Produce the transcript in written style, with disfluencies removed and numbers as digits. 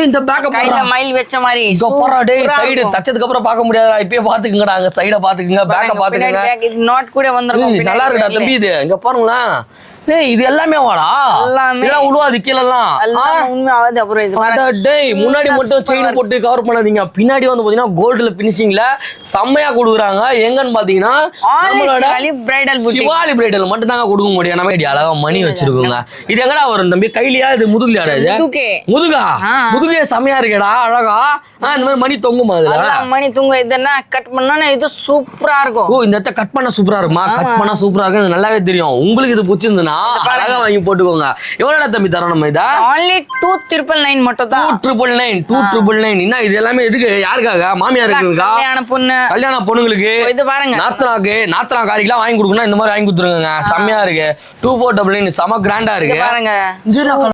இந்த பேக்க கையில மயில் வச்ச மாதிரி சைடு தச்சதுக்கு அப்புறம் பார்க்க முடியாதா? இப்பயே பாத்துக்குங்கடா, அங்க சைட பாத்துக்குங்க, பேக்க பாத்துக்குங்க. நோட் கூட வந்துரும். நல்லா இருக்குடா தம்பி இது. இங்க பாருங்களேன், இது எல்லாமே வாடா, எல்லாமே உழுவாது கீழெல்லாம். உண்மையாவது அப்புறம் இது டேய் முன்னாடி மட்டும் செயின் போட்டு கவர் பண்ணாதீங்க, பின்னாடி வந்து பாத்தீங்கன்னா கோல்டுல பினிஷிங்ல செம்மையா கொடுக்குறாங்க. எங்கன்னு பாத்தீங்கன்னா சிவாலி பிரைடல் மட்டும் தாங்க கொடுக்க முடியும். நம்ம அழகா மணி வச்சிருக்கோங்க. இது எங்கடா வரும் தம்பி? கைலியா இது முதுகுலியாடா? இது முதுகா? முதுகே செம்மையா இருக்கேடா, அழகா. இந்த மாதிரி மணி தொங்குமா? அதுல மணி தொங்கும். இதென்ன கட் பண்ணா இது சூப்பரா இருக்கும். ஓ, இந்த இடத்த கட் பண்ணா சூப்பரா இருக்குமா? கட் பண்ணா சூப்பரா இருக்கு, நல்லாவே தெரியும். உங்களுக்கு இது பிடிச்சிருந்தா அழகா வாங்கி போட்டுக்கோங்க. எவ்வளவு தம்பி தரோம் நம்ம? இத only 2,999 மட்டும் தான். 2,999. என்ன இது எல்லாமே எதுக்கு? யாருக்காக? மாமியாருக்குங்களா? கல்யாண பொண்ணுங்களுக்கு, இது பாருங்க, நாத்தனா காரிக்கெல்லாம் வாங்கி கொடுக்கணும். இந்த மாதிரி வாங்கி கொடுத்துருங்க. செம்மையா இருக்கு. 2,499 செம கிராண்டா இருக்கு பாருங்க.